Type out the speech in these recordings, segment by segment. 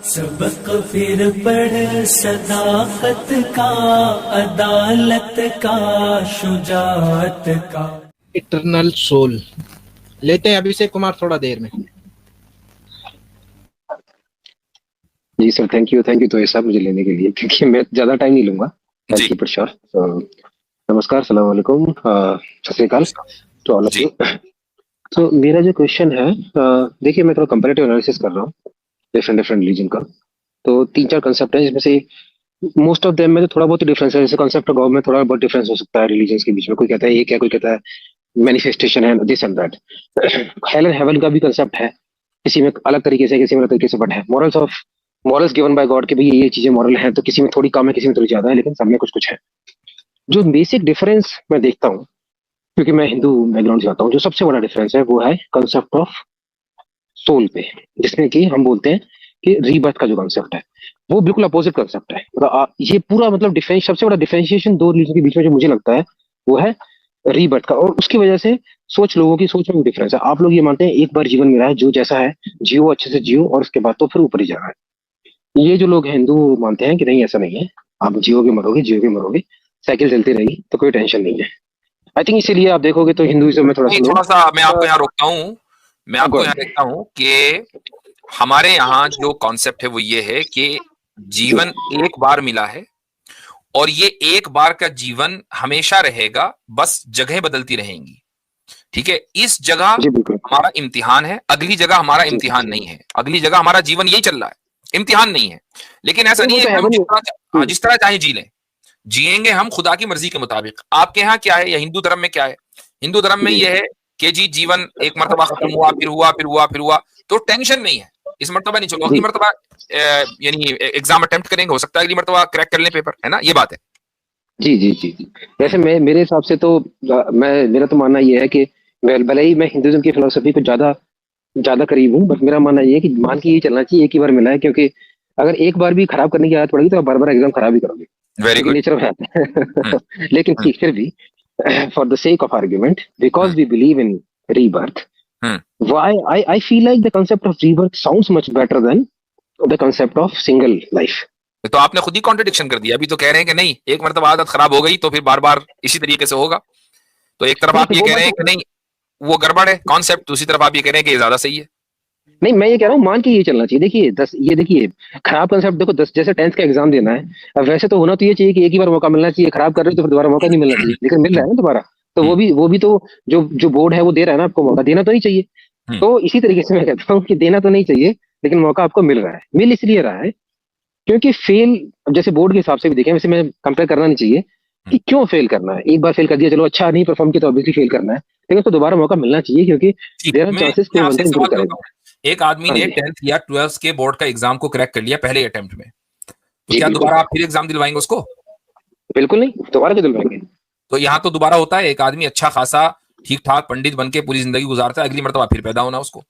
सबक फिर पढ़ सदाकत का, अदालत का, शुजाअत का। इटरनल सोल लेते हैं अभिषेक कुमार थोड़ा देर में। जी सर, थैंक यू तो ऐसा मुझे लेने के लिए, क्योंकि मैं ज्यादा टाइम नहीं लूंगा। जी। Keep it short. नमस्कार, सलाम वालेकुम, Sat Shri Akal to all of जी। यू। तो मेरा जो क्वेश्चन है, देखिए मैं थोड़ा कंपैरेटिव एनालिसिस कर रहा हूँ डिफरेंट रिलीजन का। तो 3-4 कंसेप्ट है जिसमें से मोस्ट ऑफ देम में तो थोड़ा बहुत डिफरेंस है। जैसे कॉन्सेप्ट ऑफ गॉड में थोड़ा बहुत डिफरेंस हो सकता है रिलीजन्स के बीच में। कोई कहता है एक है, कोई कहता है मैनिफेस्टेशन है, this and that. Hello and heaven का भी कंसेप्ट है, किसी में अलग तरीके से, किसी में अलग तरीके से। बट है मॉरल्स गिवन बाय गॉड के भी ये चीजें मॉरल हैं, तो किसी में थोड़ी कम है, किसी में थोड़ी ज्यादा है, लेकिन सब में कुछ कुछ है। जो बेसिक डिफरेंस मैं देखता हूँ, क्योंकि मैं हिंदू बैकग्राउंड से आता हूँ, जो सबसे बड़ा डिफरेंस है वो है कंसेप्ट ऑफ सोल पे, जिसमें कि हम बोलते हैं कि रीबर्थ का जो कंसेप्ट है वो बिल्कुल अपोजिट कंसेप्ट है। मतलब ये पूरा मतलब डिफरेंस, सबसे बड़ा डिफरेंशिएशन दो रिलीजन के बीच में जो मुझे लगता है वो है रीबर्थ का। और उसकी वजह से लोगों की सोच में डिफरेंस है। आप लोग ये मानते हैं एक बार जीवन मिला है, जो जैसा है जियो, अच्छे से जियो, और उसके बाद तो फिर ऊपर ही जाना है। ये जो लोग हैं हिंदू मानते हैं कि नहीं, ऐसा नहीं है, आप जियोगे मरोगे, साइकिल चलती रहेगी, तो कोई टेंशन नहीं है। आई थिंक इसीलिए आप देखोगे तो हिंदुइज्म में थोड़ा सा मैं आपको यहाँ रोकता हूँ। मैं आपको यहाँ देखता हूँ कि हमारे यहाँ जो कॉन्सेप्ट है वो ये है कि जीवन एक बार मिला है और ये एक बार का जीवन हमेशा रहेगा, बस जगह बदलती रहेंगी। ठीक है, इस जगह हमारा इम्तिहान है, अगली जगह हमारा इम्तिहान नहीं है। अगली जगह हमारा जीवन यही चल रहा है, इम्तिहान नहीं है। लेकिन ऐसा नहीं है कि हम जिस तरह चाहे जी लें, जिएंगे हम खुदा की मर्जी के मुताबिक। आपके यहाँ क्या है या हिंदू धर्म में क्या है? हिंदू धर्म में यह है कि जी जीवन एक मर्तबा खत्म हुआ, फिर हुआ, तो टेंशन नहीं है। इस मर्तबा नहीं, चलो अगली मर्तबा यानी एग्जाम अटेम्प्ट करेंगे, हो सकता है अगली मर्तबा क्रैक कर लें पेपर, है ना, ये बात है। जी। वैसे मेरे हिसाब से तो मेरा तो मानना ये है कि भले ही मैं हिंदुइज्म की फिलोसफी को ज्यादा करीब हूँ, बट मेरा मानना ये है कि मान के ये चलना चाहिए एक ही बार मिला है। क्योंकि अगर एक बार भी खराब करने की आदत पड़ेगी तो आप बार एग्जाम खराब ही करोगे, वेरी गुड, नेचर ऑफ है। लेकिन ठीक, फिर भी for the sake of argument, because we believe in rebirth, why I feel like the concept of rebirth sounds much better than the concept of single life. तो आपने खुद ही contradiction कर दिया। अभी तो कह रहे हैं कि नहीं, एक मर्तबा आदत खराब हो गई तो फिर बार बार इसी तरीके से होगा। तो एक तरफ आप ये कह रहे हैं कि नहीं वो गड़बड़ है कॉन्सेप्ट, दूसरी तरफ आप ये कह रहे हैं कि ये ज्यादा सही है। नहीं, मैं ये कह रहा हूँ मान के ये चलना चाहिए। देखिए देखिए खराब कंसेप्ट देखो, 10 जैसे 10th का एग्जाम देना है। अब वैसे तो होना तो ये चाहिए कि एक ही बार मौका मिलना चाहिए। खराब कर रहे हो तो फिर दोबारा मौका नहीं मिलना चाहिए, लेकिन मिल रहा है ना दोबारा, तो वो भी तो जो बोर्ड है वो दे रहा है ना आपको, मौका देना तो नहीं चाहिए। तो इसी तरीके से मैं कहता हूँ कि देना तो नहीं चाहिए, लेकिन मौका आपको मिल रहा है। मिल इसलिए रहा है क्योंकि फेल, जैसे बोर्ड के हिसाब से भी देखें, वैसे मैं कंपेयर करना नहीं चाहिए कि क्यों फेल करना है। एक बार फेल कर दिया, चलो अच्छा नहीं परफॉर्म किया तो ऑब्वियसली फेल करना है, लेकिन उसको दोबारा मौका मिलना चाहिए, क्योंकि देयर आर चांसेस कि वो इंप्रूव करेगा। एक आदमी ने 10th या 12th के बोर्ड का एग्जाम को क्रैक कर लिया पहले अटेम्प्ट में, तो क्या दोबारा आप फिर एग्जाम दिलवाएंगे उसको? बिल्कुल नहीं, दोबारा क्यों दिलवाएंगे? तो यहाँ तो दोबारा होता है, एक आदमी अच्छा खासा ठीक ठाक पंडित बन के पूरी जिंदगी गुजारता है, अगली मर्तबा फिर पैदा होना उसको।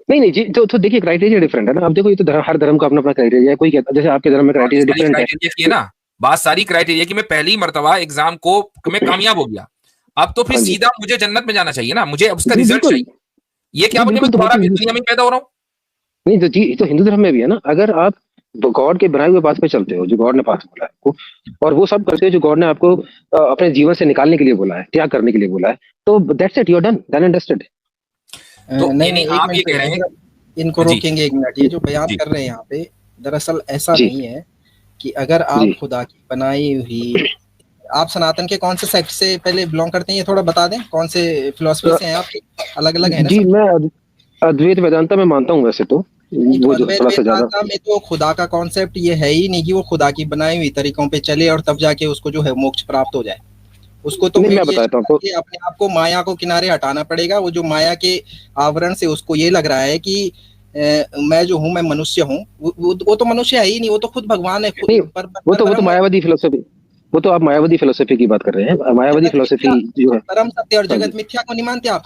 नहीं जी, तो देखिए क्राइटेरिया डिफरेंट है ना। अब देखो ये तो हर धर्म का अपना अपना क्राइटेरिया है। कोई कहता जैसे आपके धर्म में क्राइटेरिया डिफरेंट है ना, बात सारी क्राइटेरिया की मैं पहली मरतबा एग्जाम को मैं कामयाब हो गया, अब तो फिर सीधा मुझे जन्नत में जाना चाहिए ना, मुझे उसका रिजल्ट चाहिए। ये क्या मैं दोबारा भी दुनिया में पैदा हो रहा हूँ? नहीं तो जी, तो हिंदू धर्म में भी है ना। अगर आप गॉड के बनाए हुए पाथ पे चलते हो, जो गॉड ने पाथ बोला है आपको, और वो सब करते हो जो गॉड ने आपको अपने जीवन से निकालने के लिए बोला है, त्याग करने के लिए बोला है, तो that's it, you are done and dusted. तो नहीं आप ये कह रहे हैं, इनको रोकेंगे एक मिनट। ये जो बयान कर रहे हैं यहाँ पे, दरअसल ऐसा नहीं है कि अगर आप खुदा की बनाई हुई, आप सनातन के कौन से सेक्ट से पहले बिलोंग करते हैं, ये थोड़ा बता दें, कौन से फिलोसफी से हैं आप? अलग अलग है ना जी। मैं अद्वैत वेदांता में मानता हूँ वैसे तो। वो जो थोड़ा सा ज्यादा में तो खुदा का कॉन्सेप्ट ये है ही नहीं कि वो खुदा की बनाई हुई तरीकों पे चले और तब जाके उसको जो है मोक्ष प्राप्त हो जाए। उसको तो मैं बताता हूँ आपको, अपने आप को माया को किनारे हटाना पड़ेगा। वो जो माया के आवरण से उसको ये लग रहा है कि मैं जो हूँ, मैं मनुष्य हूँ, वो तो मनुष्य है ही नहीं, वो तो खुद भगवान है। वो तो मायावादी फिलोसफी, वो तो आप मायावादी फिलोसफी की बात कर रहे हैं। मायावादी फिलोसफी जो है परम सत्य और जगत मिथ्या को नहीं मानते आप?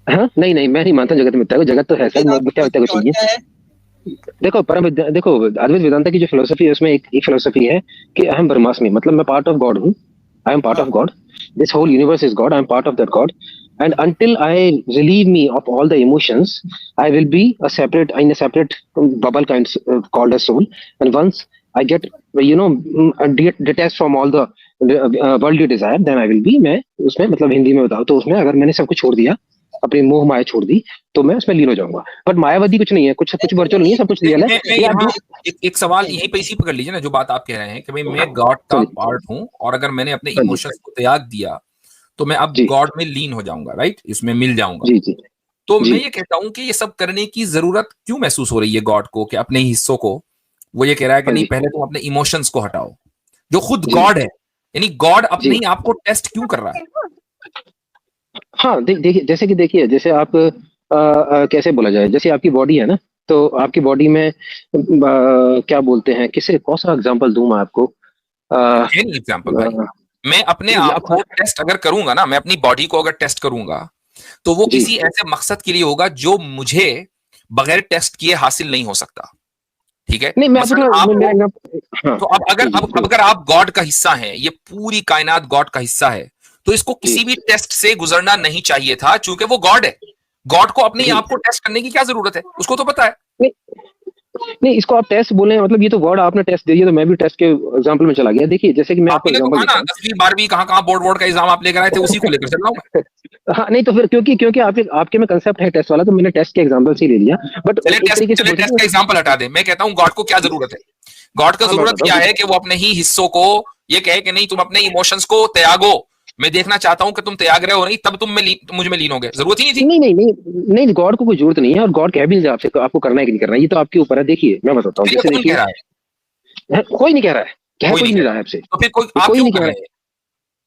हाँ, नहीं मैं नहीं मानता जगत मिथ्या को। जगत तो है सर, मिथ्या को चाहिए। देखो देखो अद्वैत वेदांता की जो फिलोसफी है उसमें एक फिलोसफी है कि अहम ब्रह्मास्मि, मतलब मैं पार्ट ऑफ गॉड हूँ, I am part of God, this whole universe is God, I am part of that God. and until I relieve me of all the emotions, I will be a separate bubble kind called as soul. And once I get detached from all the worldly desire, then I will be, मैं उसमें मतलब हिंदी में बताऊं तो उसमें अगर मैंने सब कुछ छोड़ दिया, अपनी मोह माया छोड़ दी, तो मैं उसमें लीन हो जाऊंगा. बट मायावादी कुछ नहीं है, कुछ वर्चुअल नहीं है, सब कुछ रियल है. एक सवाल यहीं पे इसी पकड़ लीजिए ना, जो बात आप कह रहे हैं कि भाई मैं गॉड का पार्ट हूं और अगर मैंने अपने इमोशंस को त्याग दिया तो मैं अब गॉड में लीन हो जाऊंगा, राइट, इसमें मिल जाऊंगा. जी जी. तो मैं ये कहता हूं कि ये सब करने की जरूरत क्यों महसूस हो रही है गॉड को, कि अपने हिस्सों को वो ये कह रहा है कि नहीं, पहले तुम अपने इमोशंस को हटाओ, जो खुद गॉड है. यानी गॉड अपने ही आपको टेस्ट क्यों कर रहा है? हाँ, देखिए, जैसे कि देखिए, जैसे आप कैसे बोला जाए, जैसे आपकी बॉडी है ना, तो आपकी बॉडी में क्या बोलते हैं, किसे कौन सा एग्जांपल दूं मैं आपको? एग्जांपल भाई, मैं अपने आप को टेस्ट अगर करूंगा ना, मैं अपनी बॉडी को अगर टेस्ट करूंगा तो वो किसी ऐसे मकसद के लिए होगा जो मुझे बगैर टेस्ट किए हासिल नहीं हो सकता. ठीक है, नहीं, मैं तो अब अगर आप गॉड का हिस्सा हैं, ये पूरी कायनात गॉड का हिस्सा है, तो इसको किसी भी टेस्ट से गुजरना नहीं चाहिए था, क्योंकि वो गॉड है. गॉड को अपने आप को टेस्ट करने की क्या जरूरत है, उसको तो पता है. नहीं, इसको आप टेस्ट बोले, मतलब ये तो वर्ड आपने टेस्ट दे दिया, तो मैं भी टेस्ट के एग्जांपल में चला गया. देखिए, जैसे कि मैं आपको एग्जांपल देता हूं, 10वीं 12वीं कहां बोर्ड का एग्जाम आप लेकर आए थे, उसी को लेकर चल रहा हूं. हाँ, नहीं तो फिर क्योंकि आपके में कंसेप्ट है टेस्ट वाला, तो मैंने टेस्ट के एग्जांपल से ले लिया. बट टेस्ट का एग्जांपल हटा दे. मैं कहता हूं गॉड को क्या जरूरत है? गॉड का जरूरत क्या है कि वो अपने ही हिस्सों को ये कहे कि नहीं, तुम अपने इमोशंस को त्यागो, मैं देखना चाहता हूं कि तुम त्याग रहे हो, नहीं तब तुम मुझ में लीन हो गए. जरूरत ही नहीं थी. नहीं, गॉड को कोई जरूरत नहीं है, और गॉड कह भी नहीं आपसे आपको करना है कि नहीं करना है, ये तो आपके ऊपर है. देखिए, मैं बताता हूँ, जैसे देखिए, कोई नहीं कह रहा है, कोई नहीं रहा है आपसे, तो फिर कोई नहीं कह रहा है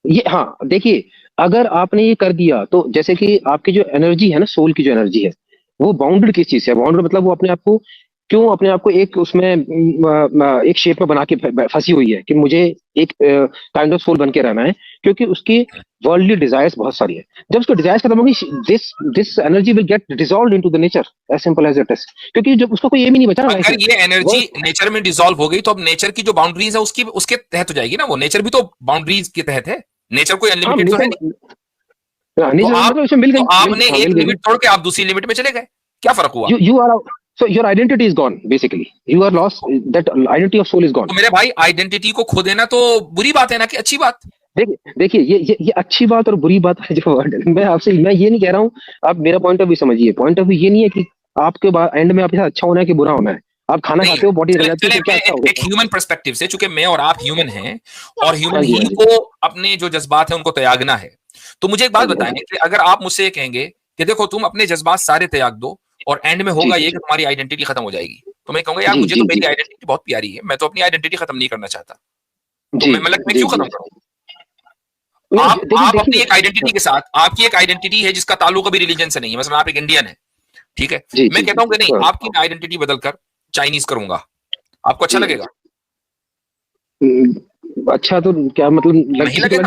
ये. हाँ, देखिए, अगर आपने ये कर दिया, तो जैसे कि आपकी जो एनर्जी है ना, सोल की जो एनर्जी है, वो बाउंडेड किस चीज से है? बाउंडेड मतलब वो अपने आप को एक उसमें एक शेप में बना के फंसी हुई है कि मुझे एक काइंड ऑफ सोल बन के रहना है, क्योंकि उसकी वर्ल्डली डिजायर्स बहुत सारी है. जब उसकी डिजायर्स खत्म होगी, this energy will get dissolved into the nature, as simple as it is. क्योंकि जब उसको कोई एम ही नहीं बचा. अगर ये एनर्जी नेचर में डिसॉल्व हो गई, तो अब नेचर की जो बाउंड्रीज है उसके तहत हो जाएगी ना. वो नेचर भी तो बाउंड्रीज के तहत है. नेचर कोई अनलिमिटेड तो है नहीं. तो आपने एक लिमिट तोड़ के आप दूसरी लिमिट में चले गए, क्या फर्क हुआ? So your identity is gone, basically. You are lost. That identity of soul is gone. तो मेरे भाई, आइडेंटिटी को खो देना तो बुरी बात है ना कि अच्छी बात? देखिए, ये अच्छी बात और बुरी बात है जो वर्ड. मैं ये नहीं कह रहा हूँ, आप मेरा पॉइंट ऑफ व्यू समझिए. पॉइंट ऑफ व्यू ये नहीं है कि आपके एंड में आपके साथ अच्छा होना है कि बुरा होना है. आप खाना खाते हो, बॉडी रह जाती है, क्या अच्छा होगा? एक ह्यूमन पर्सपेक्टिव से, चूंकि मैं और आप ह्यूमन हैं और ह्यूमन ही को अपने जो जज्बात है उनको त्यागना है, तो मुझे एक बात बताएंगे कि अगर आप मुझसे ये कहेंगे कि देखो तुम अपने जज्बात सारे त्याग दो और एंड में होगा ये कि तुम्हारी आइडेंटिटी खत्म हो जाएगी, तो मैं कहूंगा यार मुझे तो मेरी आइडेंटिटी बहुत प्यारी है, मैं तो अपनी आइडेंटिटी खत्म नहीं करना चाहता, तो मैं क्यों खत्म करूं? आप अपनी एक आइडेंटिटी के साथ, आपकी एक आइडेंटिटी है जिसका ताल्लुक अभी रिलीजन से नहीं है, मतलब आप एक इंडियन है, ठीक है, मैं कहता हूं कि नहीं, आपकी आइडेंटिटी बदलकर चाइनीज करूंगा, आपको अच्छा लगेगा? अच्छा, तो क्या मतलब नहीं लगेगा?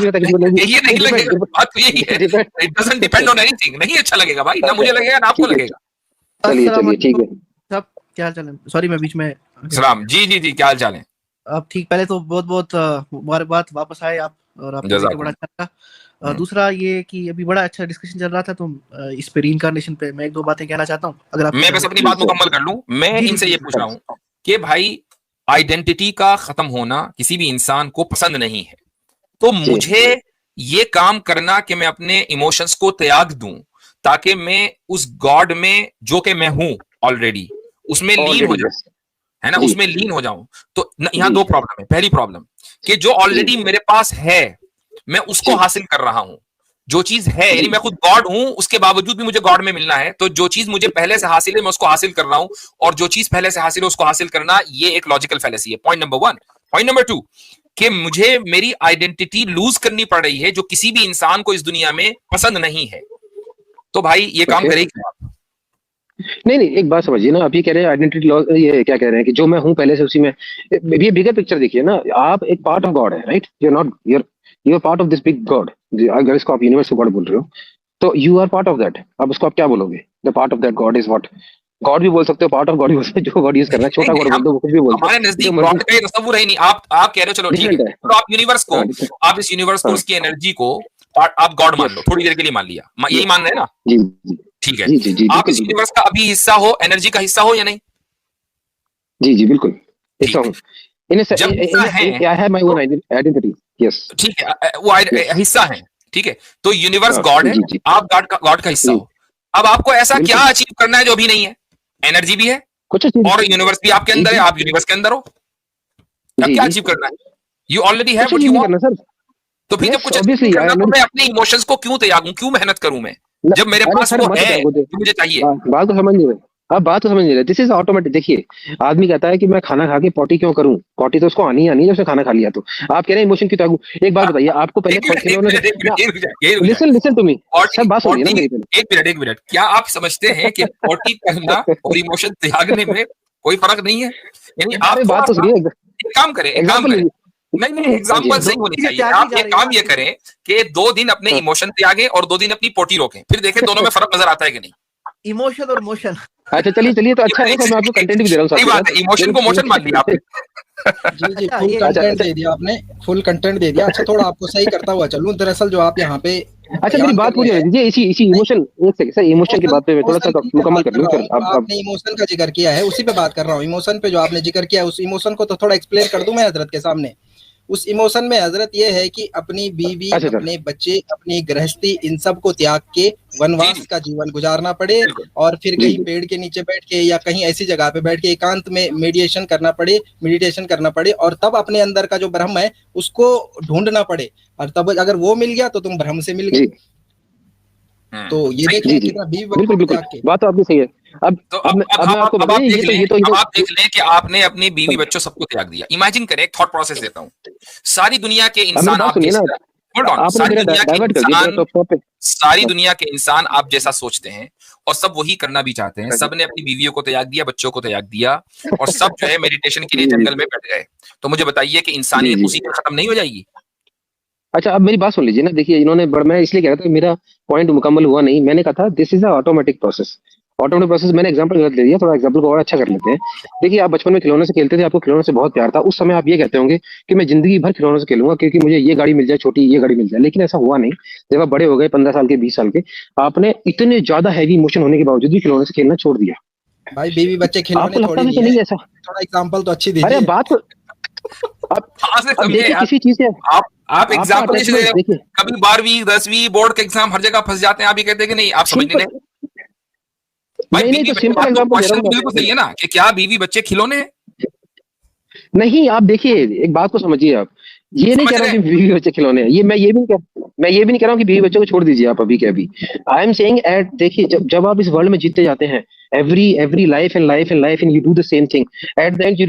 बात यही है, it doesn't depend on anything. नहीं अच्छा लगेगा भाई, ना मुझे लगेगा ना आपको लगेगा. चलिए, ठीक है. सब क्या हाल चाल है? सॉरी, मैं बीच में. सलाम. जी, क्या हाल चाल है? अब ठीक. पहले तो बहुत मुबारकबाद, वापस आए आप, और आपको बड़ा अच्छा लगा. दूसरा ये कि अभी बड़ा अच्छा डिस्कशन चल रहा था, तो इस पे रीइंकार्नेशन पे मैं एक दो बातें कहना चाहता हूँ. अगर आप, मैं बस अपनी बात मुकम्मल कर लूं. मैं इनसे ये पूछ रहा हूँ कि भाई, आइडेंटिटी का खत्म होना किसी भी इंसान को पसंद नहीं है, तो मुझे ये काम करना कि मैं अपने इमोशंस को त्याग दूं ताकि मैं उस गॉड में जो कि मैं हूं ऑलरेडी, उसमें लीन हो जाऊं, है ना, उसमें लीन हो जाऊं. तो यहाँ दो प्रॉब्लम है. पहली प्रॉब्लम कि जो ऑलरेडी मेरे पास है मैं उसको हासिल कर रहा हूं. जो चीज है, यानी मैं खुद गॉड हूं, उसके बावजूद भी मुझे गॉड में मिलना है, तो जो चीज मुझे पहले से हासिल है मैं उसको हासिल कर रहा हूं, और जो चीज पहले से हासिल है उसको हासिल करना, ये एक लॉजिकल फैलेसी है. Point number 1. पॉइंट नंबर 2 कि मुझे मेरी आइडेंटिटी लूज करनी पड़ रही है, जो किसी भी इंसान को इस दुनिया में पसंद नहीं है. तो भाई ये काम करेगी आप? नहीं, एक बात समझिए ना, आप ये कह रहे हैं आइडेंटिटी लॉ, ये क्या कह रहे हैं कि जो मैं हूं पहले से उसी में. ये बिगर पिक्चर देखिए ना, आप एक पार्ट ऑफ गॉड है, right? You are part of this big God. अगर इसको आप यूनिवर्स गॉड बोल रहे हो, तो you are part of that. अब उसको आप क्या बोलोगे? The part of that God is what? God भी बोल सकते हो, पार्ट ऑफ गॉड भी बोल सकते हो, जो गॉड यूज करना है. छोटा गॉड बोल दो, वो कुछ भी बोल सकते हो. हमारे नजदीक गॉड का तस्वीर है नहीं. आप कह रहे हो, चलो ठीक है, तो आप यूनिवर्स को, आप इस यूनिवर्स को, उसकी एनर्जी को आप गॉड मान लो, थोड़ी देर के लिए मान लिया, यही मान रहे हैं ना? जी जी ठीक है। जी जी जी आप बिल्कुल इस यूनिवर्स का अभी हिस्सा हो, एनर्जी का हिस्सा हो या नहीं? जी जी बिल्कुल हिस्सा हूँ। जब हिस्सा है, I have my own identity. Yes. ठीक है, वो Yes. हिस्सा है, ठीक है। तो यूनिवर्स हाँ, गॉड है, जी जी आप गॉड का हिस्सा जी हो। अब आपको ऐसा क्या बिल्कुल अचीव करना है जो अभी नहीं है? एनर्जी भी है कुछ चीज और यूनिवर्स भी आपके जी अंदर है, जी आप यूनिवर्स के अंदर हो। अब जी क्या जी अचीव करना है? यू ऑलरेडी हैव कुछ व्हाट चीज यू नहीं वांट। करना सर। तो फिर जब यस कुछ अचीव नहीं ऑब्वियसली आई करना तो ऑलरेडी मैं अपने इमोशंस को क्यों त्यागूं, क्यों मेहनत करूं मैं, जब मेरे अरे पास सर वो मत है त्यागो जो मुझे चाहिए। बात को समझ नहीं रहे आप, बात को समझ नहीं रहे। This is automatic. देखिए आदमी कहता है कि मैं खाना खा के पॉटी क्यों करूं, पॉटी तो उसको आनी है जब उसने खाना खा लिया। तो आप कह रहे हैं इमोशन की त्यागू। एक बात बताइए, आपको पहले एक मिनट, एक खिलौने मिनट, एक से मिनट, यही रुक जाए। Listen listen to me sir, पॉटी बात सुनिए ना पॉटी मेरी पहले। एक मिनट, क्या आप समझते हैं कि पॉटी करना और इमोशन त्यागने में कोई फर्क नहीं है? यानी अरे आप थोड़ा बात तो सा सुनिए, एक काम करें, एग्जाम्पल लीजिए। नहीं नहीं, हाँ जी एग्जाम्पल हाँ सही जी होनी चीजें चाहिए। त्यागी आप जा एक रही है काम ना ये चीजें। करें कि 2 दिन अपने हाँ। इमोशन त्यागें और 2 दिन अपनी पोटी रोकें, फिर देखें दोनों में फर्क नजर आता है कि नहीं। इमोशन और मोशन। अच्छा चलिए चलिए, तो अच्छा है ना, तो मैं आपको कंटेंट भी दे रहा हूँ साथ सही के बात है, साथ इमोशन को मोशन मान लिया आपने। जी जी, अच्छा फुल ये अच्छा कंटेंट अच्छा दे दिया आपने, फुल कंटेंट दे दिया। अच्छा थोड़ा आपको सही करता हुआ चलूं, दरअसल जो आप यहाँ पे अच्छा मेरी बयान कर बात पूरी रहे होने हैं, दीजिए। इसी इसी नहीं, इमोशन, एक सेकंड सर, इमोशन की इमोशन बात पे मैं थोड़ा इमोशन सा की मैं मुकम्मल बात कर कर लूँ, रहा फिर हूँ, आप आपने इमोशन का जिक्र किया है, उसी पे बात कर रहा हूँ। इमोशन पे जो आपने जिक्र किया है, उस इमोशन को तो थोड़ा एक्सप्लेन कर दूं मैं हजरत के सामने। उस इमोशन में हजरत ये है कि अपनी बीवी, अच्छा सर। अपने बच्चे, अपनी गृहस्थी, इन सब को त्याग के जी वनवास जी का जीवन गुजारना पड़े, बिल्कुल। और फिर जी कहीं जी पेड़ के नीचे बैठ के या कहीं ऐसी जगह पे बैठ के एकांत में मेडिटेशन करना पड़े, मेडिटेशन करना पड़े, और तब अपने अंदर का जो ब्रह्म है उसको ढूंढना पड़े, और तब अगर वो मिल गया तो तुम ब्रह्म से मिल गए। जी तो ये सही है। देखें जी जी कितना बीवी बच्चों बिल्कुल को बिल्कुल, त्याग के। बात तो आपकी सही है। अब तो अब मैं आपको अब आप बताइए, देख लें, ये अब तो आप देख लें कि आपने अपनी बीवी बच्चों सबको त्याग दिया। इमेजिन करें, एक थॉट प्रोसेस देता हूं। सारी दुनिया के अब मेरी इंसान बात आप सुनिए ना, जैसे, होल्ड ऑन, आपने मेरा डाइवर्ट कर दिया टॉप पे। सारी दुनिया के इंसान आप जैसा सोचते हैं और सब वही करना भी चाहते हैं। हाँ जी। सब ने अपनी बीवियों को त्याग दिया, बच्चों को त्याग दिया, और सब जो है मेडिटेशन के लिए जी जंगल में बैठ गए। तो मुझे बताइए कि जी इंसानियत जी उसी पे खत्म नहीं हो जाएगी? अच्छा अब मेरी बात सुन लीजिए ना। देखिए इन्होंने मैं इसलिए कह रहा था, मेरा पॉइंट मुकम्मल हुआ नहीं। मैंने कहा था this is a automatic process. Automatic process मैंने एग्जांपल गलत ले दिया, थोड़ा एग्जांपल को और अच्छा कर लेते हैं। देखिए आप बचपन में खिलौने से खेलते थे, आपको खिलौने से बहुत प्यार था। उस समय आप ये कहते होंगे कि मैं जिंदगी भर खिलौने से खेलूंगा, क्योंकि मुझे ये गाड़ी मिल जाए छोटी, ये गाड़ी मिल जाए। लेकिन ऐसा हुआ नहीं। जब आप बड़े हो गए 15 साल के, 20 साल के, आपने इतने ज्यादा हैवी इमोशन होने के बावजूद भी खिलौने से खेलना छोड़ दिया। भाई बीवी बच्चे खिलौने आपको लगता थोड़ी था कि नहीं है, नहीं ऐसा? थोड़ा एग्जांपल तो अच्छी अरे दीजिए। बात को कहां से अब समझे देखिए यार? किसी चीज से आप आप आपका एग्जाम्पल दे रहे अटैचमेंट हो। देखिए। कभी 12वीं 10वीं बोर्ड के एग्जाम हर जगह फंस जाते हैं, आप ये कहते हैं कि नहीं, आप समझ नहीं सिंपल, रहे। भाई नहीं नहीं, बीवी तो बच्चे, सिंपल बात तो एग्जांपल दे रहा क्वेश्चन हूँ तो मैं बिल्कुल आपको। सही है ना, कि क्या बीवी बच्चे खिलौने हैं? नहीं आप देखिए, एक बात को समझिए आप। ये नहीं समझ कह रहा रहे हूँ हैं? कि बीवी बच्चे खिलौने हैं। मैं ये भी नहीं कह रहा हूँ कि बीवी बच्चों को छोड़ दीजिए आप अभी के अभी। आई एम सेइंग एट, देखिए जब जब आप इस वर्ल्ड में जीतते जाते हैं, every life and you do the same thing, at the end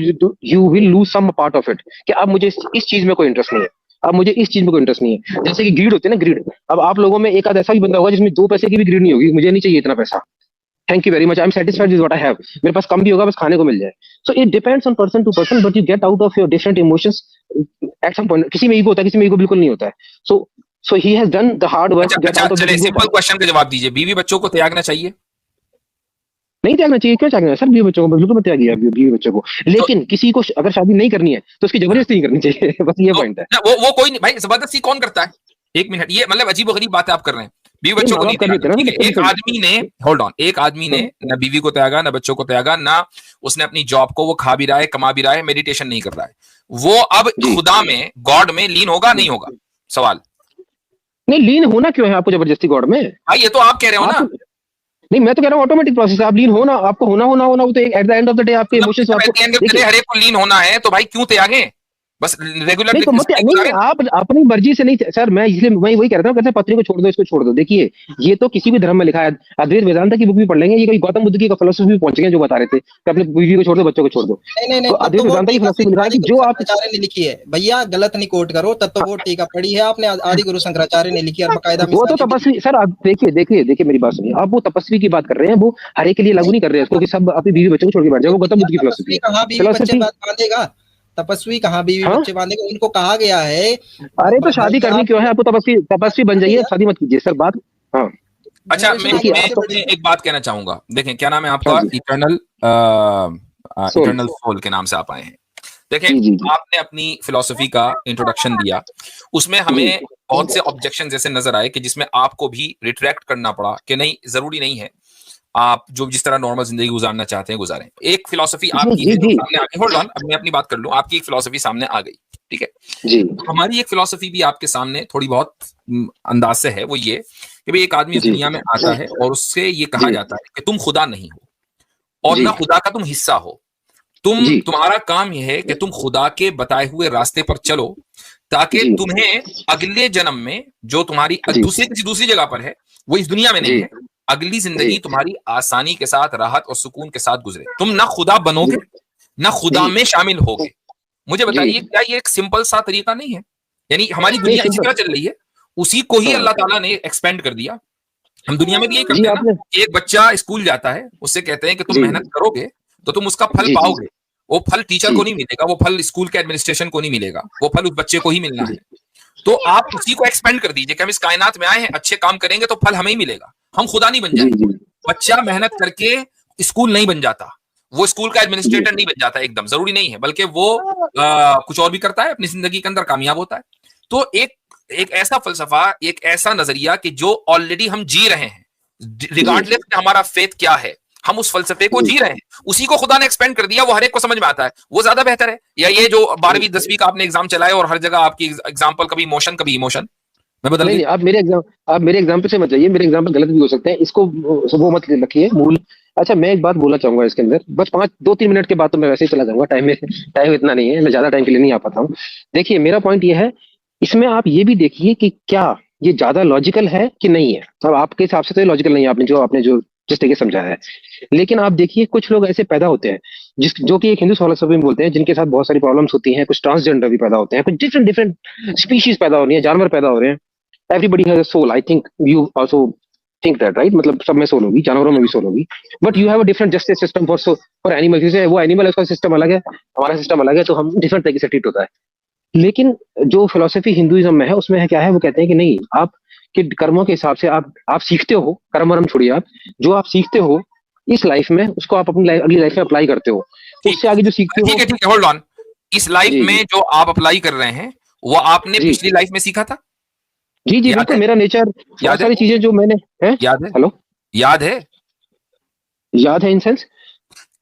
you will lose some part of it. कि अब मुझे इस चीज में कोई इंटरेस्ट नहीं है, अब मुझे इस चीज में कोई इंटरेस्ट नहीं है। जैसे कि ग्रीड होती है ना, ग्रीड। अब आप लोगों में एक आध ऐसा भी बंदा होगा जिसमें 2 पैसे की भी ग्रीड नहीं होगी, मुझे नहीं चाहिए इतना पैसा, thank you very much, I am satisfied with what I have. मेरे पास कम भी होगा, बस खाने को मिल जाए। So it depends on person to person, but you get out of your different emotions at some point. किसी में ईगो होता है, किसी में ईगो बिल्कुल नहीं होता है। So he has done the hard work अच्छा टू गेट अच्छा, आउट ऑफ द चले ईगो सिंपल पार्ट। क्वेश्चन का जवाब दीजिए, बीवी बच्चों को त्यागना चाहिए? नहीं त्यागना चाहिए, क्यों त्यागना है सर? बीवी बच्चों को बिल्कुल मत त्यागिए, बीवी बच्चों को। तो, लेकिन किसी को अगर शादी नहीं करनी है तो उसकी जबरदस्ती नहीं करनी चाहिए। बस ये पॉइंट है। ना, वो कोई नहीं भाई, जबरदस्ती कौन करता है? एक मिनट, ये मतलब अजीब गरीब बातें आप कर रहे हैं। बीवी नहीं बच्चों को माँ नहीं बाप कर त्यागा, देते हैं ना ठीक है। बच्चों एक को। आदमी ने, होल्ड ऑन, एक आदमी ने ना बीवी को त्यागा, ना बच्चों को त्यागा, ना उसने अपनी जॉब को, वो खा भी रहा है, कमा भी रहा है, मेडिटेशन नहीं कर रहा है, वो अब जी खुदा में, गॉड में लीन होगा नहीं होगा? सवाल। नहीं, लीन होना क्यों है आपको जबरदस्ती गॉड में? भाई ये तो आप कह रहे हो ना, आपको नहीं, मैं तो कह रहा हूँ ऑटोमेटिक प्रोसेस है। आप लीन होना, आपको होना वो तो eight the end of the day आपके इमोशंस मतलब आपको देखिए। हरे को लीन होना है तो भाई क्यों त्यागे? बस रेगुलर नहीं तो मत, नहीं आप अपनी मर्जी से नहीं सर। मैं इसलिए मैं वही कह रहा हूँ, कहते हैं पत्नी को छोड़ दो, इसको छोड़ दो। देखिए ये तो किसी भी धर्म में लिखा है। अद्वैत वेदांत की बुक भी पढ़ लेंगे, ये कोई गौतम बुद्ध की फिलोसफी भी पहुंच गए जो बता रहे थे कि अपनी बीवी को छोड़ दो, बच्चों को छोड़ दो। नहीं, तो अद्वैत तत्व वेदांत की टीका फिलोसफी सिर्फ में लिखा है आदि कि गुरु जो आप, शंकराचार्य ने लिखी है भैया, गलत नहीं कोट करो। तत्व टीका पढ़ी है आपने, आदि गुरु शंकराचार्य ने लिखी है, और बकायदा वो तो मिसालें भी दी तपस्वी सर, आप देखिए मेरी बात सुनिए। आप वो तपस्वी की बात कर रहे हैं, वो हरे के लिए लागू नहीं। नहीं कर रहे हैं उसको कि सब अपनी बीवी बच्चों को छोड़ के बैठ जाए। वो गौतम बुद्ध की फिलोसफी तपस्वी कहाँ है, बीवी बच्चे फिलोसफी। बांधेगा? तपस्वी कहाँ बीवी हाँ बच्चे बांधेगा? उनको कहा गया है अरे तो शादी भाई करनी आप क्यों है आपको? तपस्वी बन जाइए, शादी मत कीजिए सर। बात हाँ अच्छा, जनरेशन देखिए आगे आप बढ़ते तो, बड़ी है। एक बात कहना चाहूंगा। देखें, क्या नाम है हाँ आपका? जी इटर्नल सोल। इटर्नल सोल के नाम से आप आए हैं। देखें, आपने अपनी फिलॉसफी का इंट्रोडक्शन दिया, उसमें हमें बहुत से ऑब्जेक्शन जैसे नजर आए कि जिसमें आपको भी रिट्रैक्ट करना पड़ा कि नहीं, जरूरी नहीं है, आप जो जिस तरह नॉर्मल जिंदगी गुजारना चाहते हैं गुजारें। एक फिलॉसफी आपकी है जो सामने आ गई। होल्ड ऑन, अब मैं अपनी बात कर लूं। आपकी एक फिलॉसफी सामने आ गई, ठीक है जी। हमारी एक फिलॉसफी भी आपके सामने थोड़ी बहुत अंदाज से है, वो ये कि भाई एक आदमी इस दुनिया में आता है और उससे ये कहा जाता है कि तुम खुदा नहीं हो और ना खुदा का तुम हिस्सा हो, तुम्हारा काम यह है कि तुम खुदा के बताए हुए रास्ते पर चलो, ताकि तुम्हें अगले जन्म में जो तुम्हारी दूसरी जगह पर है, वो इस दुनिया में नहीं है, अगली जिंदगी तुम्हारी आसानी के साथ, राहत और सुकून के साथ गुजरे। तुम ना खुदा बनोगे ना खुदा में शामिल होगे। मुझे बताइए, क्या ये एक सिंपल सा तरीका नहीं है? यानी हमारी दुनिया इसी तरह चल रही है, उसी को ही अल्लाह ताला ने एक्सपेंड कर दिया। हम दुनिया में भी यही करते हैं ना, एक बच्चा स्कूल जाता है, उससे कहते हैं कि तुम मेहनत करोगे तो तुम उसका फल पाओगे। वो फल टीचर को नहीं मिलेगा, वो फल स्कूल के एडमिनिस्ट्रेशन को नहीं मिलेगा, वो फल उस बच्चे को ही मिलना है। तो आप उसी को एक्सपेंड कर दीजिए कि हम इस कायनात में आए हैं, अच्छे काम करेंगे तो फल हमें ही मिलेगा, हम खुदा नहीं बन जाएंगे। बच्चा मेहनत करके स्कूल नहीं बन जाता, वो स्कूल का एडमिनिस्ट्रेटर नहीं बन जाता, एकदम जरूरी नहीं है, बल्कि वो कुछ और भी करता है, अपनी जिंदगी के अंदर कामयाब होता है। तो एक ऐसा फलसफा, एक ऐसा नजरिया कि जो ऑलरेडी हम जी रहे हैं, रिगार्डलेस हमारा फेथ क्या है, हम उस फलसफे को जी रहे हैं, उसी को खुदा ने एक्सपेंड कर दिया, वो हर एक को समझ में आता है, वो ज्यादा बेहतर है। या ये जो 12वीं 10वीं का आपने एग्जाम चलाए और हर जगह आपकी एग्जाम्पल कभी इमोशन कभी इमोशन, मैं बदल नहीं, आप मेरे एग्जाम्पल से मत जाइए, मेरे एग्जाम्पल गलत भी हो सकते हैं, इसको वो मत रखिए मूल। अच्छा, मैं एक बात बोलना चाहूंगा इसके अंदर, बस 2-3 मिनट के बाद तो मैं वैसे ही चला जाऊंगा, टाइम इतना नहीं है, मैं ज्यादा टाइम के लिए नहीं आ पाता हूँ। देखिए, मेरा पॉइंट ये है, इसमें आप ये भी देखिए कि क्या ये ज्यादा लॉजिकल है कि नहीं है। अब आपके हिसाब से तो लॉजिकल नहीं है, आपने जो जिस तरीके समझाया है, लेकिन आप देखिए कुछ लोग ऐसे पैदा होते हैं जो कि एक हिंदू फिलॉसफी में बोलते हैं, जिनके साथ बहुत सारी प्रॉब्लम्स होती हैं, कुछ ट्रांसजेंडर भी पैदा होते हैं, कुछ डिफरेंट स्पीशीज पैदा हो रही है, जानवर पैदा हो रहे हैं। Everybody has a soul, I think you also think that, right? मतलब सब में सोल होगी, जानवरों में भी सोल होगी, but you have a different justice system for animal. जैसे वो एनिमल है, उसका सिस्टम अलग है, हमारा सिस्टम अलग है, तो हम डिफरेंट तरीके से ट्रीट होता है। लेकिन जो फिलोसफी हिंदुइज्म में है, उसमें है क्या है, वो कहते हैं कि नहीं, आप कि कर्मों के हिसाब से आप सीखते हो, कर्म वर्म छोड़िए, आप जो आप सीखते हो इस लाइफ में, उसको आप अपनी अगली लाइफ में अप्लाई करते हो, उससे आगे जो सीखते हो। ठीक है, होल्ड ऑन। इस लाइफ में जो आप अप्लाई कर रहे हैं, वो आपने पिछली लाइफ में सीखा था? जी बिल्कुल, मेरा नेचर, बहुत सारी चीजें जो मैंने याद है। हेलो, याद है इन सेंस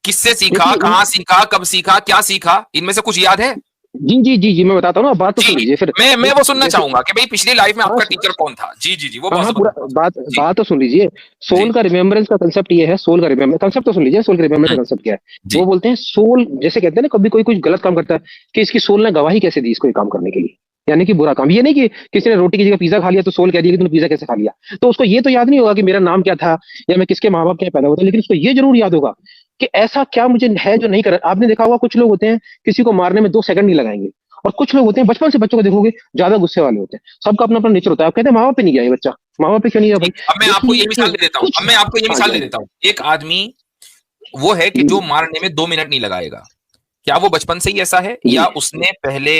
किससे सीखा, कहां सीखा, कब सीखा, क्या सीखा, इनमें से कुछ याद है? जी मैं बताता हूँ ना, बात तो सुन लीजिए फिर। मैं वो सुनना चाहूंगा कि भाई पिछली लाइफ में आपका टीचर कौन था। जी वो बात तो सुन लीजिए। सोल का रिमेम्बरेंस का कंसेप्ट ये है, सोल का रिमेम्बरेंस कंसेप्ट तो सुन लीजिए, सोल का रिमेम्बरेंस का कंसेप्ट क्या है। वो बोलते हैं सोल, जैसे कहते हैं ना, कभी कोई कुछ गलत काम करता है कि इसकी सोल ने गवाही कैसे दी इसको ये काम करने के लिए, यानी कि बुरा काम। ये नहीं कि किसी ने रोटी की जगह पिज्जा खा लिया तो सोल कह दिया कि तूने पिज्जा कैसे खा लिया, तो उसको ये तो याद नहीं होगा कि मेरा नाम क्या था या मैं किसके माँ बाप के पैदा हुआ था, लेकिन उसको ये जरूर याद होगा कि ऐसा क्या मुझे है जो नहीं कर। आपने देखा होगा कुछ लोग होते हैं किसी को मारने में 2 सेकंड नहीं लगाएंगे, और कुछ लोग होते हैं बचपन से बच्चों को देखोगे ज्यादा गुस्से वाले होते हैं। सबका अपना अपना नेचर होता है। आप कहते हैं माँ बाप पे नहीं गया ये बच्चा, माँ बाप पे क्यों नहीं गया भाई? अब मैं आपको ये मिसाल दे देता हूँ। एक आदमी वो है कि जो मारने में 2 मिनट नहीं लगाएगा, क्या वो बचपन से ही ऐसा है, या उसने पहले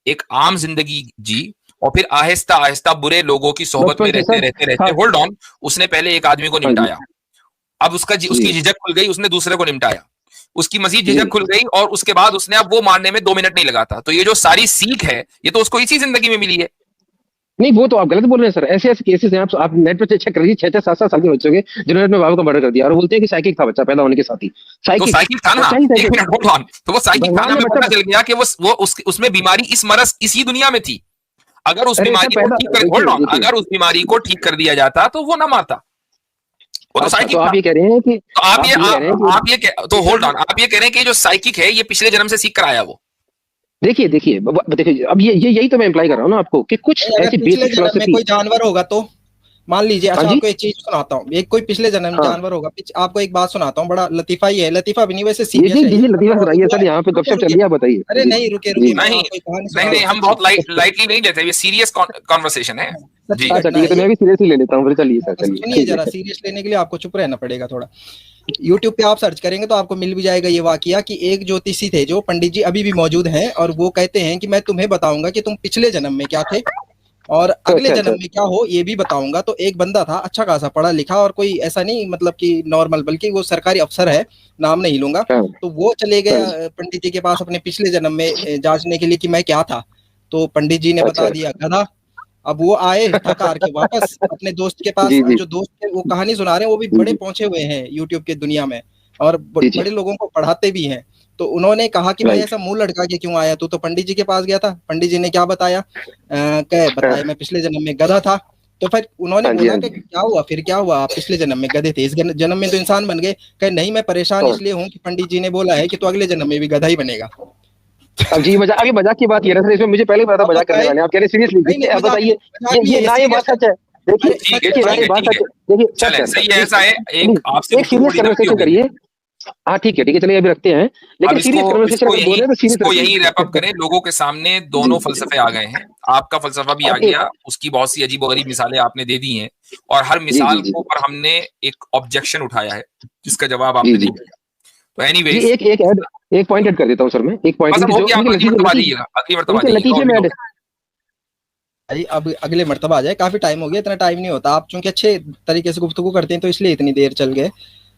एक आम जिंदगी जी और फिर आहिस्ता आहिस्ता बुरे लोगों की सोहबत में रहते होल्ड ऑन, उसने पहले एक आदमी को निपटाया, अब उसकी झिझक खुल गई, उसने दूसरे को निपटाया, उसकी मजीद झिझक खुल गई, और उसके बाद उसने अब वो मारने में 2 मिनट नहीं लगाता। तो ये जो सारी सीख है, ये तो उसको इसी जिंदगी में मिली है। नहीं, वो तो आप गलत बोल रहे हैं सर। ऐसे केसेस हैं, आप नेट पे चेक करिए, 6-7 साल के बच्चों के जिन्होंने अपने बाबा को मर्डर कर दिया, और बोलते हैं कि साइकिक था बच्चा पैदा होने के साथ ही। साइकिक था ना, एक मिनट होल्ड ऑन, तो वो साइकिक था ना, पता चल गया कि वो उसमें बीमारी, इस मरज इसी दुनिया में थी। अगर उस बीमारी को ठीक कर, होल्ड ऑन, अगर उस बीमारी को ठीक कर दिया जाता तो वो ना मारता। तो आप ये कह रहे हैं कि तो होल्ड ऑन, आप ये कह रहे हैं कि जो साइकिक है ये पिछले जन्म से सीख कर आया वो। देखिए अब ये यही तो मैं इम्प्लाई कर रहा हूँ ना आपको कि कुछ ऐसी बेसिक फिलॉसफी। कोई जानवर होगा तो मान लीजिए, अच्छा आपको एक चीज सुनाता हूँ, एक कोई पिछले जन्म में जानवर होगा। आपको एक बात सुनाता हूँ, बड़ा लतीफा ही है, लतीफा भी नहीं वैसे सीरियस है। जी लतीफा सुनाइए सर, यहाँ पे गपशप चल रही है, बताइए। अरे नहीं, रुके नहीं, हम बहुत लाइटली नहीं लेते, ये सीरियस कॉन्वर्सेशन है। जी अच्छा ठीक है, तो मैं भी सीरियसली ले लेता हूँ, फिर चलिए सर, चलिए। जरा सीरियस लेने के लिए आपको चुप रहना पड़ेगा थोड़ा। यूट्यूब पे आप सर्च करेंगे तो आपको मिल भी जाएगा ये वाकया कि एक ज्योतिषी थे, जो पंडित जी अभी भी मौजूद हैं, और वो कहते हैं कि मैं तुम्हें बताऊंगा कि तुम पिछले जन्म में क्या थे। और अगले अच्छा, जन्म अच्छा। में क्या हो ये भी बताऊंगा। तो एक बंदा था अच्छा खासा पढ़ा लिखा, और कोई ऐसा नहीं मतलब कि नॉर्मल, बल्कि वो सरकारी अफसर है, नाम नहीं लूंगा। हाँ, तो वो चले गया हाँ, पंडित जी के पास अपने पिछले जन्म में जांचने के लिए कि मैं क्या था। तो पंडित जी ने बता अच्छा। दिया गधा। अब वो आए थक हार के वापस अपने दोस्त के पास। जी, अब जी, जो दोस्त है वो कहानी सुना रहे हैं, वो भी जी, बड़े जी, पहुंचे हुए हैं यूट्यूब के दुनिया में, और जी, जी, बड़े लोगों को पढ़ाते भी हैं। तो उन्होंने कहा कि भाई राइट। ऐसा मुंह लटका के क्यों आया, तू तो पंडित जी के पास गया था। पंडित जी ने क्या बताया, कह हाँ, बताया मैं पिछले जन्म में गधा था। तो फिर उन्होंने हाँ जी, बोला हाँ कि जी। क्या हुआ, फिर क्या हुआ, आप पिछले जन्म में गधे थे, इस जन्म में तो इंसान बन गए। कहे नहीं, मैं परेशान हाँ, इसलिए हूँ कि पंडित जी ने बोला है कि तू अगले जन्म में भी गधा ही बनेगा। अब जी मजाक, अभी मजाक की बात ये है ना सर, इसमें मुझे पहले ही पता था अब मजाक करने बताए, वाले हैं। आप कह रहे सीरियसली, नहीं नहीं देखिए आप मजाक बताइए, मजाक नहीं ये है, ये ना ये बात सीरियस है। सच है। देखिए अरे सच देखिए है ना भाई। ये बात ठीक सच है, है। देखिए सर, चलें, सर, सही सर, है, ऐसा है, एक आपसे एक गुफ्तगू सीरियस बड़ी लंबी हो कन्वर्सेशन गई है। करिए। हाँ ठीक है, चलिए अभी रखते हैं, अब लेकिन इसको सीरियस कन्वर्सेशन इसको अगर बोल यहीं रहे हैं तो सीरियस इसको यहीं रैप अप रखिए। करें। लोगों के सामने जी, दोनों फलसफे आ गए हैं। आपका फलसफा भी आ अब एक, गया, उसकी बहुत सी अजीबोगरीब मिसालें आपने दे दी हैं, और हर जी, जी, मिसाल जी, को पर हमने एक ऑब्जेक्शन उठाया है, जिसका जवाब जी, आपने जी, नहीं दिया। तो जी, एनीवेज, एक पॉइंट ऐड कर देता हूँ सर मैं, एक पॉइंट, बस अब हो जो गया, आप देखिए अगली लतीफे मर्तबा आ लतीफे जाइएगा, अगली मर्तबा आ देखिए जाइएगा, लतीफे और भी में लोग ऐड। भाई अब अगले मर्तबा आ जाए, काफी टाइम हो गया, इतना टाइम नहीं होता। आप चूंकि अच्छे तरीके से गुफ्तगू करते हैं तो इसलिए इतनी देर चल गए,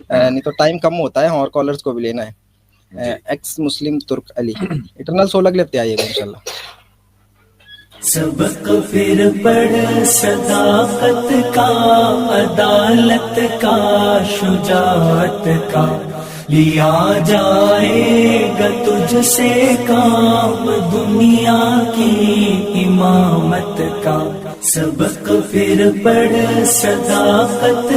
नहीं तो टाइम कम होता है और कॉलर्स को भी लेना है। जी। एक्स मुस्लिम तुर्क अली इटरनल 16 अगले हफ्ते आइएगा इंशाल्लाह। सबक फिर पढ़ सदाकत का, अदालत का, शुजाअत का, लिया जाएगा तुझसे काम दुनिया की इमामत का। सबक फिर पढ़ सदाकत